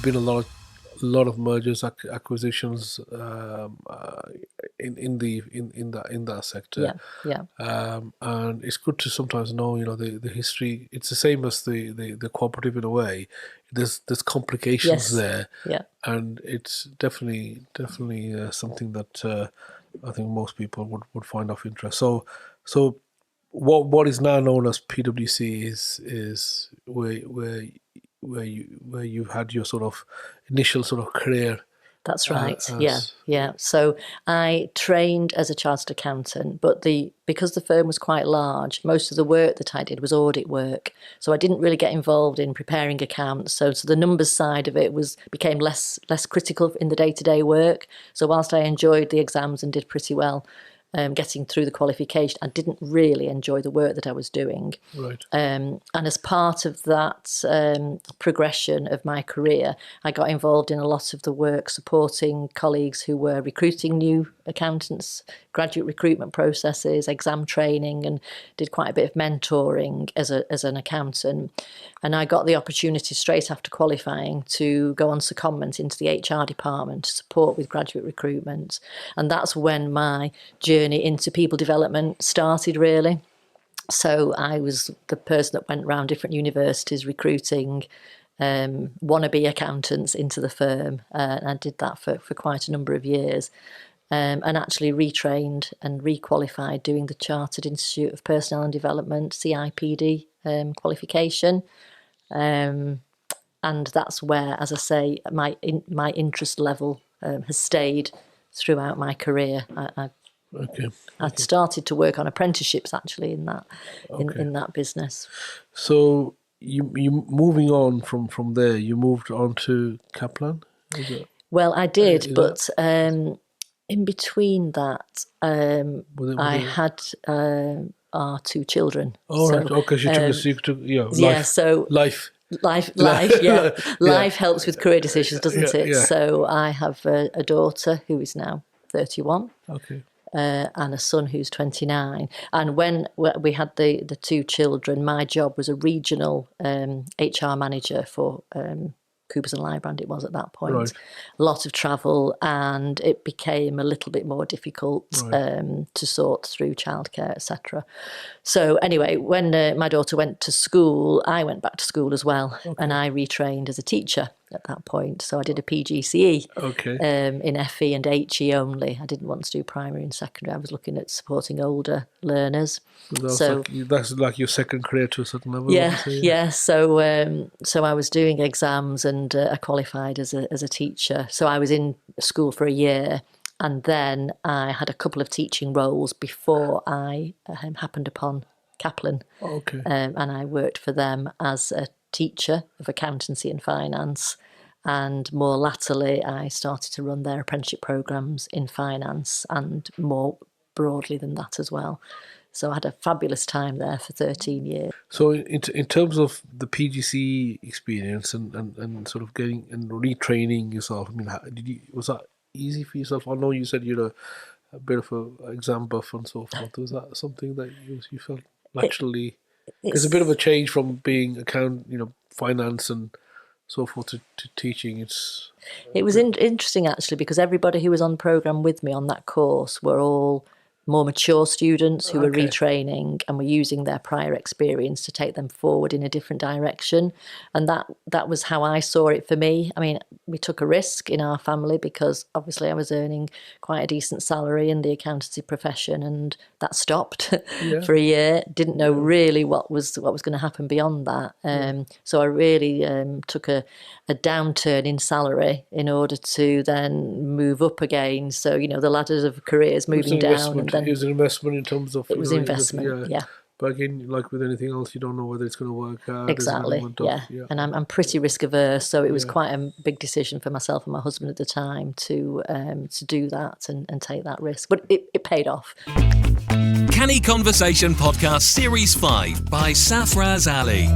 been a lot of mergers, acquisitions in that sector. And it's good to sometimes know, the history. It's the same as the cooperative in a way. There's complications there, and it's definitely something that I think most people would find of interest. So what is now known as PwC is where you've had your sort of initial sort of career. That's right. Yeah. So I trained as a chartered accountant, but because the firm was quite large, most of the work that I did was audit work. So I didn't really get involved in preparing accounts. So the numbers side of it became less critical in the day-to-day work. So whilst I enjoyed the exams and did pretty well, getting through the qualification, I didn't really enjoy the work that I was doing. Right. And as part of that progression of my career, I got involved in a lot of the work supporting colleagues who were recruiting new accountants, graduate recruitment processes, exam training, and did quite a bit of mentoring as an accountant. And I got the opportunity straight after qualifying to go on secondment into the HR department to support with graduate recruitment. And that's when my journey into people development started, really. So I was the person that went around different universities recruiting wannabe accountants into the firm. And I did that for quite a number of years. And actually retrained and requalified doing the Chartered Institute of Personnel and Development, CIPD qualification. And that's where, as I say, my interest level has stayed throughout my career. I'd started to work on apprenticeships actually in that business. So you moving on from there, you moved on to Kaplan? Is it? Well, I did, but in between that, I had our two children. Oh, right. Okay, so you took life. Life, yeah. Life helps with career decisions, doesn't it? Yeah. So I have a daughter who is now 31. Okay. And a son who's 29. And when we had the two children, my job was a regional HR manager for Coopers and Lybrand, it was at that point. Right. A lot of travel, and it became a little bit more difficult to sort through childcare, etc. So anyway, when my daughter went to school, I went back to school as well, and I retrained as a teacher at that point. So I did a PGCE in FE and HE only. I didn't want to do primary and secondary. I was looking at supporting older learners. That's like your second career to a certain level. Yeah. So I was doing exams and I qualified as a teacher. So I was in school for a year, and then I had a couple of teaching roles before I happened upon Kaplan. And I worked for them as a teacher of accountancy and finance, and more latterly I started to run their apprenticeship programs in finance and more broadly than that as well. So I had a fabulous time there for 13 years. So in terms of the PGC experience and sort of getting and retraining yourself, I mean, was that easy for yourself? I know you said you're a bit of an exam buff and so forth. Was that something that you felt naturally? It's a bit of a change from being finance and so forth to teaching. It was interesting actually, because everybody who was on the programme with me on that course were all more mature students who were retraining and were using their prior experience to take them forward in a different direction. And that was how I saw it for me. I mean, we took a risk in our family because obviously I was earning quite a decent salary in the accountancy profession, and that stopped for a year. Didn't know really what was going to happen beyond that. So I really took a downturn in salary in order to then move up again. So, the ladders of careers moving down. And it was an investment in terms of... It was investment, yeah. But again, like with anything else, you don't know whether it's going to work out. Exactly, yeah. And I'm pretty risk averse, so it was quite a big decision for myself and my husband at the time to do that and take that risk. But it paid off. Canny Conversation Podcast Series 5 by Safaraz Ali.